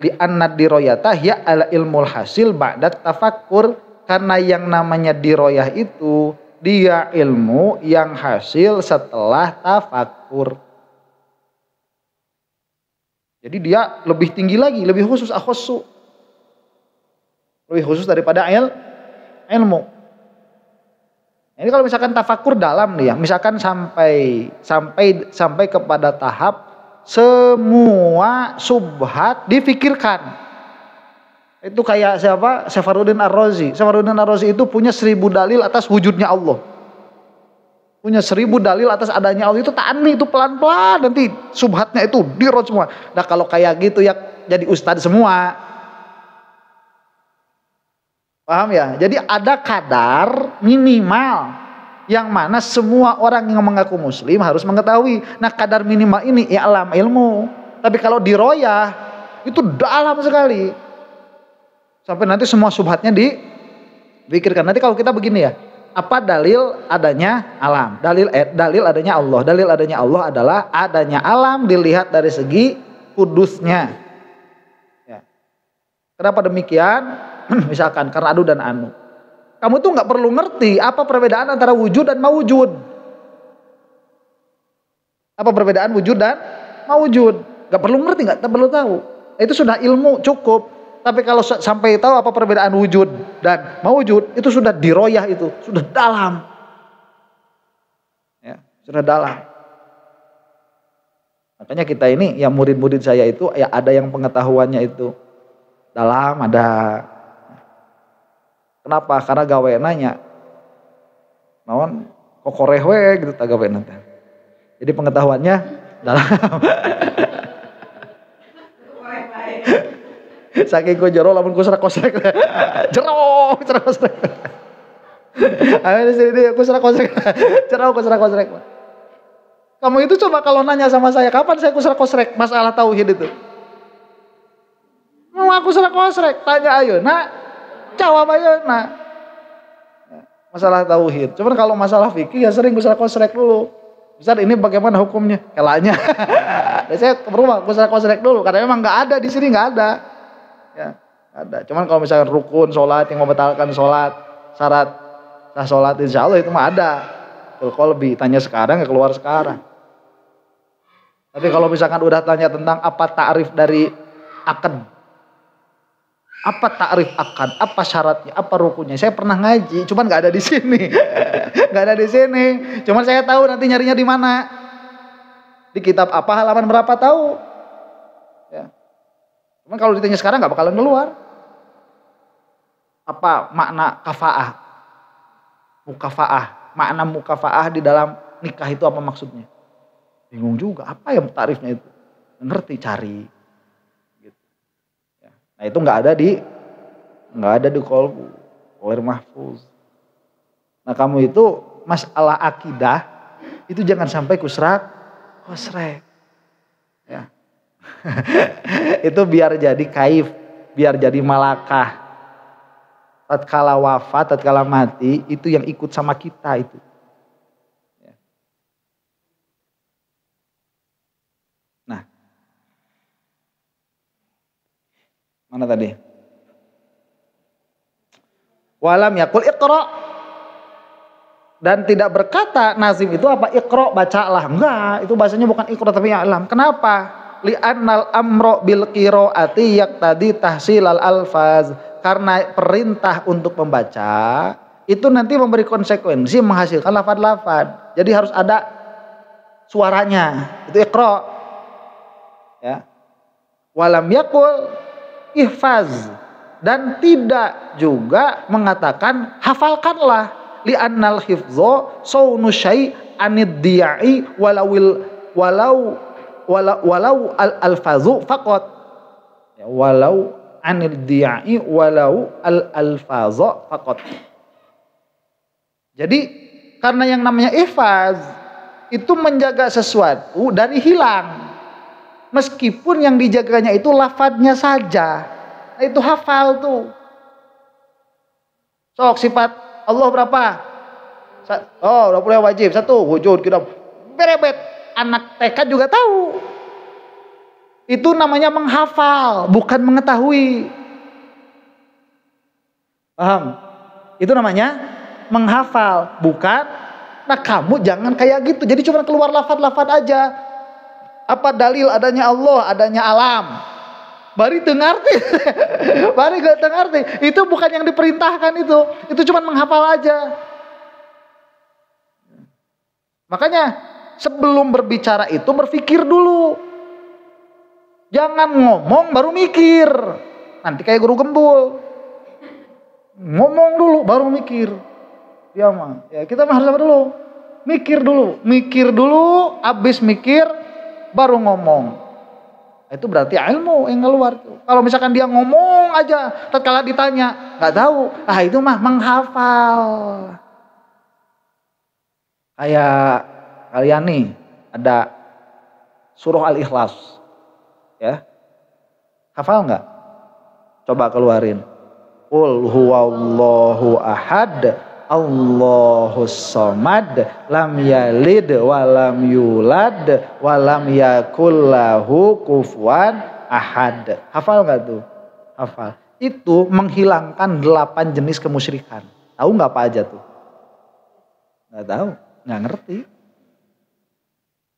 Speaker 1: Li annad diroyata hiya ala ilmul hasil ba'dat tafakkur, karena yang namanya diroyah itu dia ilmu yang hasil setelah tafakkur. Jadi dia lebih tinggi lagi, lebih khusus, akhossu. Lebih khusus daripada ilmu. Ini kalau misalkan tafakur dalam nih ya, misalkan sampai kepada tahap semua subhat difikirkan. Itu kayak siapa? Safaruddin Ar-Razi. Safaruddin Ar-Razi itu punya 1000 dalil atas wujudnya Allah. Punya 1000 dalil atas adanya Allah, itu ta'ani, itu pelan-pelan, nanti subhatnya itu dirot semua. Nah kalau kayak gitu ya jadi ustadz semua. Paham ya? Jadi ada kadar minimal yang mana semua orang yang mengaku muslim harus mengetahui. Nah kadar minimal ini i'lam, ilmu. Tapi kalau diroyah itu dalam sekali. Sampai nanti semua subhatnya dipikirkan. Nanti kalau kita begini ya, apa dalil adanya alam? Dalil adanya Allah. Dalil adanya Allah adalah adanya alam dilihat dari segi kudusnya. Kenapa demikian? Misalkan karena adu dan anu. Kamu tuh nggak perlu ngerti apa perbedaan antara wujud dan mawujud. Apa perbedaan wujud dan mawujud? Nggak perlu ngerti, nggak perlu tahu. Itu sudah ilmu cukup. Tapi kalau sampai tahu apa perbedaan wujud dan mawujud, itu sudah diroyah, itu sudah dalam. Ya, sudah dalam. Makanya kita ini, ya murid-murid saya itu, ya ada yang pengetahuannya itu dalam, ada. Kenapa? Karena gawe nanya. Naon kokoreh we gitu tak gawe nanti. Jadi pengetahuannya dalam. Saking ku jero lamun ku serak-kosrek. Jero, serak-kosrek. Ayo di sini ku serak-kosrek. Jero ku serak-kosrek. Kamu itu coba kalau nanya sama saya, kapan saya ku serak-kosrek masalah tauhid itu? Mau aku serak-kosrek, tanya ayo. Nah, jawab ayo nah. Masalah tauhid. Cuman kalau masalah fikih ya sering ku serak-kosrek dulu. Ustaz ini bagaimana hukumnya? Kelanya. Saya ke rumah ku serak-kosrek dulu karena memang enggak ada di sini, enggak ada. Ya, ada. Cuman kalau misalkan rukun sholat yang membatalkan sholat, syarat sah sholat, insya Allah itu mah ada. Kalau lebih tanya sekarang ya keluar sekarang. Tapi kalau misalkan udah tanya tentang apa ta'rif dari akad, apa ta'rif akad, apa syaratnya, apa rukunnya, saya pernah ngaji, cuman nggak ada di sini, nggak ada di sini. Cuman saya tahu nanti nyarinya di mana, di kitab apa, halaman berapa tahu. Ya. Cuman kalau ditanya sekarang nggak bakalan keluar. Apa makna kafaah? Mukafaah. Makna mukafaah di dalam nikah itu apa maksudnya? Bingung juga. Apa yang tarifnya itu? Ngerti, cari. Gitu. Ya. Nah itu nggak ada di qalbu, Lauhul Mahfuz. Nah kamu itu masalah akidah itu jangan sampai kusrak, kosrek. Ya. Itu biar jadi kaif, biar jadi malakah. Tatkala wafat, tatkala mati, itu yang ikut sama kita itu. Ya. Nah, mana tadi? Walam yakul iqra, dan tidak berkata nazim itu apa? Iqra, bacalah. Enggak, itu bahasanya bukan iqra tapi alam. Kenapa? Li'annal amro bil qiraati yaqtadi tahsilal alfaz, karena perintah untuk membaca itu nanti memberi konsekuensi menghasilkan lafaz-lafaz. Jadi harus ada suaranya. Itu iqra. Ya. Walam yakul ihfaz, dan tidak juga mengatakan hafalkanlah. Li'annal hifdho saunu syai' anid diya'i walau al-alfazu faqat. Ya, walau anil diya'i walau al-alfazu faqat. Jadi karena yang namanya ihfaz itu menjaga sesuatu dari hilang. Meskipun yang dijaganya itu lafadznya saja. Nah, itu hafal tuh. Sok sifat Allah berapa? Oh, 20 wajib. 1 wujud, kita berebet. Anak TK juga tahu. Itu namanya menghafal, bukan mengetahui. Paham? Itu namanya menghafal, bukan. Nah kamu jangan kayak gitu. Jadi cuma keluar lafad-lafad aja. Apa dalil adanya Allah, adanya alam? Bari teu ngarti. Bari gak teu ngarti. Itu bukan yang diperintahkan itu. Itu cuma menghafal aja. Makanya sebelum berbicara itu berpikir dulu. Jangan ngomong baru mikir. Nanti kayak guru gembul. Ngomong dulu baru mikir. Ya mah. Ya kita mah harus apa dulu? Mikir dulu. Mikir dulu, habis mikir baru ngomong. Itu berarti ilmu yang keluar. Kalau misalkan dia ngomong aja, tatkala ditanya nggak tahu, itu mah menghafal. Kayak kalian nih ada surah Al-Ikhlas, ya, hafal nggak? Coba keluarin. Qul huwallahu ahad, Allahus samad, lam yalid walam yulad walam yakul lahu kufuwan ahad. Hafal nggak tuh? Hafal. itu menghilangkan 8 jenis kemusyrikan. Tahu nggak apa aja tuh? Nggak tahu, nggak ngerti.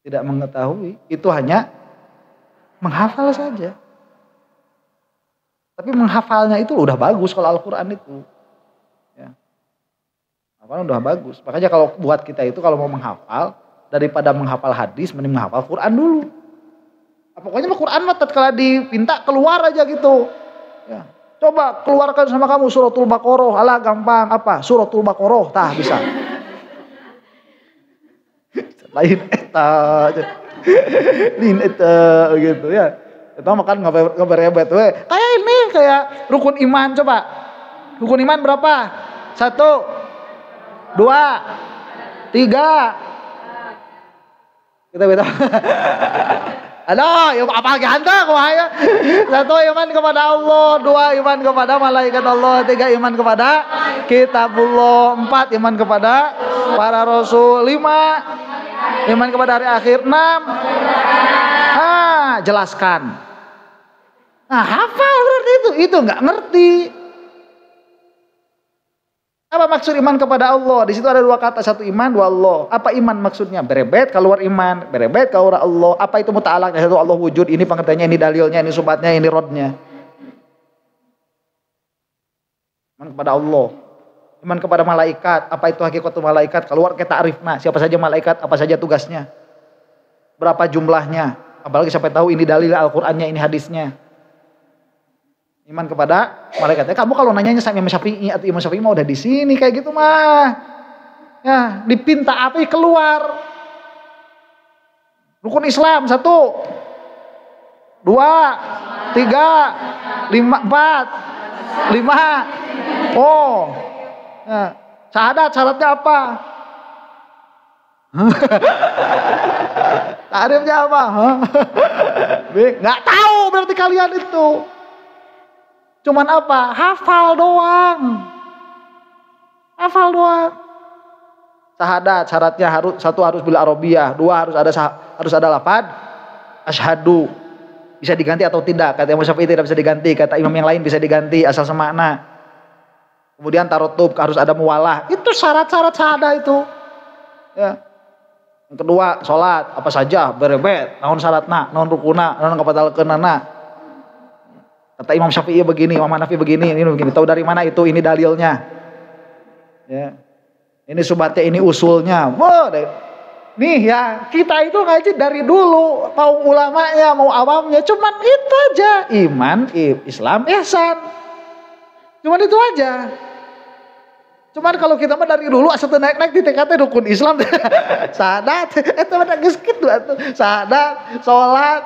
Speaker 1: Tidak mengetahui, itu hanya menghafal saja. Tapi menghafalnya itu udah bagus kalau Al-Quran itu. Ya. Hafalnya udah bagus. Makanya kalau buat kita itu kalau mau menghafal, daripada menghafal hadis, mending menghafal Quran dulu. Pokoknya Quran mah kalau dipinta keluar aja gitu. Ya. Coba keluarkan sama kamu suratul Baqarah, alah gampang apa? Suratul Baqarah, tah bisa. Lain eta aja. Lain eta gitu ya. Itu makan ngaberebet we. Kayak ini kayak rukun iman coba. Rukun iman berapa? 1 2 3. Kita beda. Aduh, ya apa ganteng ya. 1 iman kepada Allah, 2 iman kepada malaikat Allah, 3 iman kepada kitabullah, 4 iman kepada para rasul, 5 iman kepada hari akhir, 6 jelaskan. Nah, hafal berarti itu nggak ngerti. Apa maksud iman kepada Allah? Di situ ada 2 kata, 1 iman, 2 Allah. Apa iman maksudnya? Berebet keluar iman, berebet keluar Allah. Apa itu muta'alaq? Satu Allah wujud, ini pengertiannya, ini dalilnya, ini subatnya, ini rodnya. Iman kepada Allah. Iman kepada malaikat. Apa itu hakikat malaikat? Keluar kita arifna. Siapa saja malaikat, apa saja tugasnya. Berapa jumlahnya. Apalagi sampai tahu ini dalil Al-Qur'annya, ini hadisnya. Iman kepada malaikatnya. Kamu kalau nanyanya sama Imam Syafi'i atau Imam Syafi'i mah udah di sini kayak gitu mah. Ya, dipinta apa keluar. Rukun Islam 1 2 3 5 4 5. Oh. Ya, syaratnya apa? Tarifnya apa? Nggak tahu berarti kalian itu. Cuman apa? Hafal doang. Hafal doang. Syahadat syaratnya harus 1 harus bil arabiyah, 2 harus ada lafaz asyhadu. Bisa diganti atau tidak? Kata Imam Syafi'i tidak bisa diganti, kata imam yang lain bisa diganti asal semakna. Kemudian tarotub harus ada muwalah. Itu syarat-syarat syahadah itu. Ya. Yang kedua, salat apa saja berebet, naon syaratna, naon rukuna, naon kapatalkeunana. Kata Imam Syafi'i begini, Imam Hanafi begini, ini begini. Tahu dari mana itu? Ini dalilnya. Ya. Ini subatnya, ini usulnya. Wah, nih ya, kita itu ngaji dari dulu, mau ulamanya, mau awamnya, cuman itu aja. Iman, Islam, ihsan. Cuman itu aja. Cuman kalau kita mah dari dulu asal naik-naik di TKT rukun Islam. Sadat, itu mah geus kitu atuh. Sadat, salat,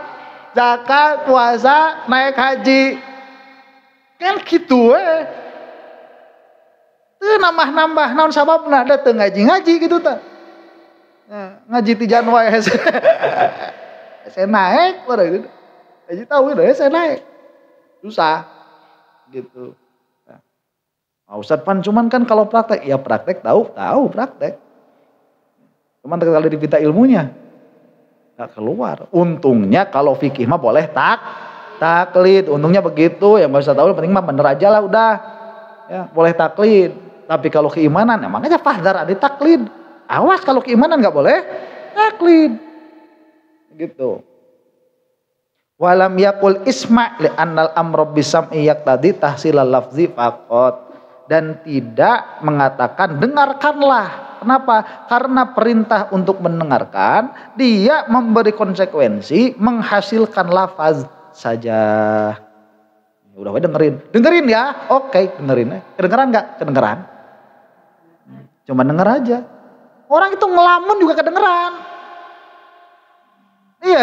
Speaker 1: zakat, puasa, naik haji. Kan gitu we. Teu nambah-nambah naon sababna da teu ngaji-ngaji gitu tah. Nah, ngaji ti Januari saya naik pada gitu. Ngaji tahu udah saya naik. Susah gitu. Nah, Ustaz Pan cuman kan kalau praktek, ya praktek tahu praktek. Cuman kali dipinta ilmunya nggak keluar. Untungnya kalau fikih mah boleh taklid. Untungnya begitu, yang nggak usah tahu, penting mah bener aja lah udah. Ya boleh taklid. Tapi kalau keimanan, makanya fahdar ada taklid. Awas kalau keimanan nggak boleh taklid. Gitu. Walam yakul isma' li annal amra bisam'i yaqtadi tahsilal lafzi faqat. Dan tidak mengatakan dengarkanlah. Kenapa? Karena perintah untuk mendengarkan dia memberi konsekuensi menghasilkan lafaz saja. Udah dengerin ya. Oke, dengerin. Kedengeran nggak? Kedengeran. Cuma denger aja. Orang itu ngelamun juga kedengeran. Iya.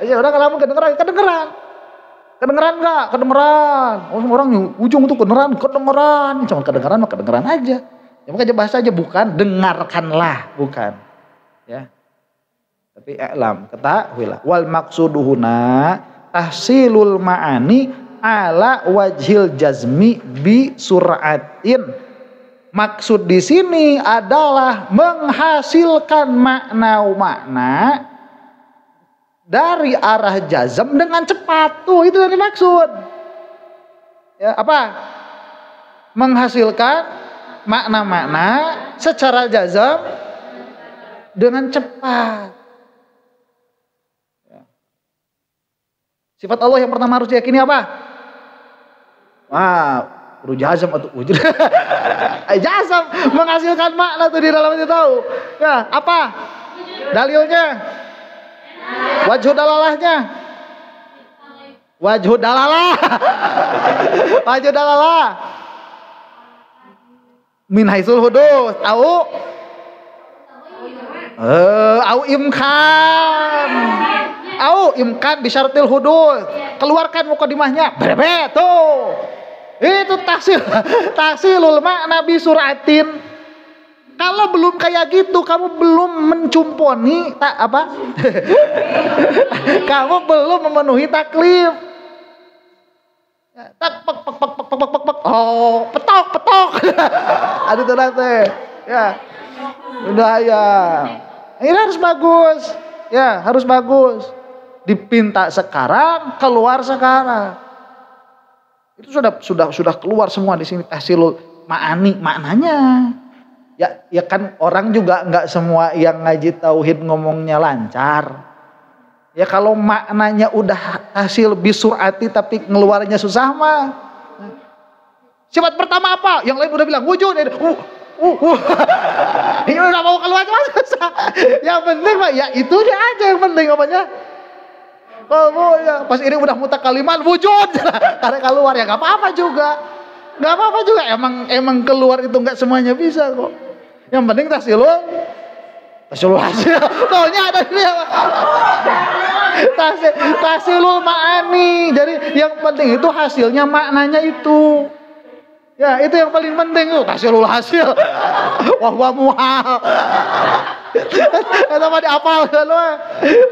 Speaker 1: Ya udah ngelamun kedengeran. Kedengeran nggak? Kedengeran. Orang ujung tuh kedengeran. Cuma kedengeran mah kedengeran aja. Ya makanya bahasa aja bukan dengarkanlah, bukan. Ya. Tapi i'lam, ketahuilah. Wal maqsuduhuna tahsilul ma'ani ala wajhil jazmi bi sur'atin. Maksud di sini adalah menghasilkan makna dari arah jazm dengan cepat. Tuh itu yang dimaksud. Ya, apa? Menghasilkan makna-makna secara jazam dengan cepat. Ya. Sifat Allah yang pertama harus diyakini apa? Wah, kudu jazam atau wujud. Jazam menghasilkan makna tuh di dalam itu tahu. Ya, apa? Dalilnya? Wajhu dalalahnya? Wajhu dalalah. Wajhu dalalah. Min haitsul hudus au imkan. Au imkan bisyartil hudus. Keluarkan mukadimahnya. Berbet tuh. Itu tahsilul makna bi suratin. Kalau belum kayak gitu, kamu belum mencumponi kamu belum memenuhi taklif. Tak pek. Oh, petok. Aduh tuh nanti. Ya. Udah ya. Ini harus bagus. Ya, harus bagus. Dipinta sekarang, keluar sekarang. Itu sudah keluar semua di sini tahsilul ma'ani, maknanya. Ya kan orang juga nggak semua yang ngaji tauhid ngomongnya lancar. Ya kalau maknanya udah hasil bisurati tapi ngeluarnya susah mah. Sifat pertama apa? Yang lain udah bilang wujud. Ini udah mau keluar cuma susah. Yang penting mah ya itu aja yang penting apanya. Oh ya pas ini udah mutak kalimat wujud. Karena keluar ya nggak apa-apa juga. Nggak apa-apa juga. Emang keluar itu nggak semuanya bisa kok. Yang penting tahsilul hasil. Tolnya ada dia. Tahsilul ma'ani. Jadi yang penting itu hasilnya maknanya itu. Ya itu yang paling penting tuh tahsilul hasil. Wah muhal. Itu mah diapal kan lu.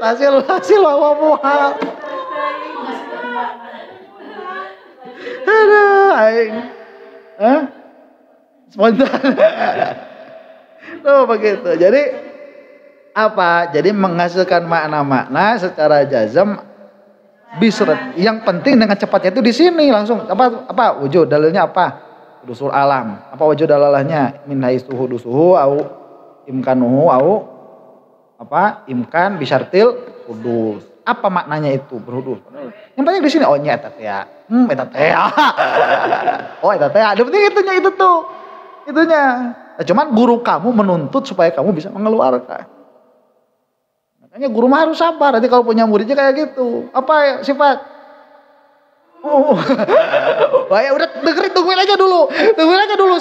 Speaker 1: Tahsilul hasil wah muhal. Aduh, aing. Spontan. Tuh begitu. Jadi apa? Jadi menghasilkan makna-makna secara jazam bisrat. Yang penting dengan cepatnya itu di sini langsung. Apa? Wujud dalilnya apa? Hudusul alam. Apa wujud dalalahnya? Min haitsu hudusuhu au imkanuhu au apa? Imkan bisyartil hudus. Apa maknanya itu berhudus? Yang penting di sini oh nya eta teh. Eta teh. Oh eta teh. Yang penting itu tuh. Itunya. Nah, cuman guru kamu menuntut supaya kamu bisa mengeluarkan. Makanya guru mah harus sabar. Nanti kalau punya muridnya kayak gitu. Apa ya sifat? Wah ya udah dengerin tungguin aja dulu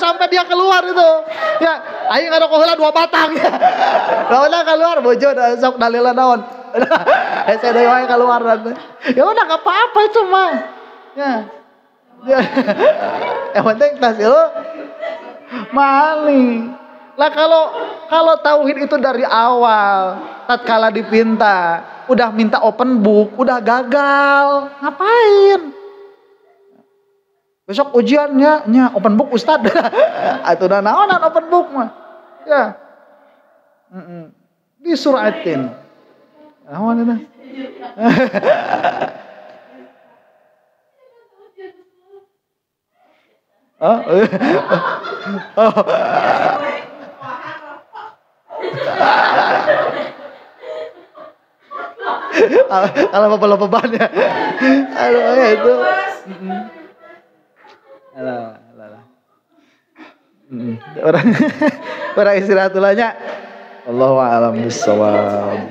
Speaker 1: sampai dia keluar itu. Ya, aing ada koheula 2 batang ya. Lawan keluar bojo sok dalila naon. Saya deui wae keluar nanti. Ya udah enggak apa-apa itu mah. Ya. Yang penting tahsilul ma'ani. Lah kalau tauhid itu dari awal, tatkala dipinta, udah minta open book, udah gagal, ngapain? Besok ujiannya open book Ustad. Atuh naonan open book mah. Ya. Disuratin. Naon eta? Kalau apa bebannya. Aduh ya itu. Alah. Orang istirahat dulu nya. Allahu a'lam bishawab.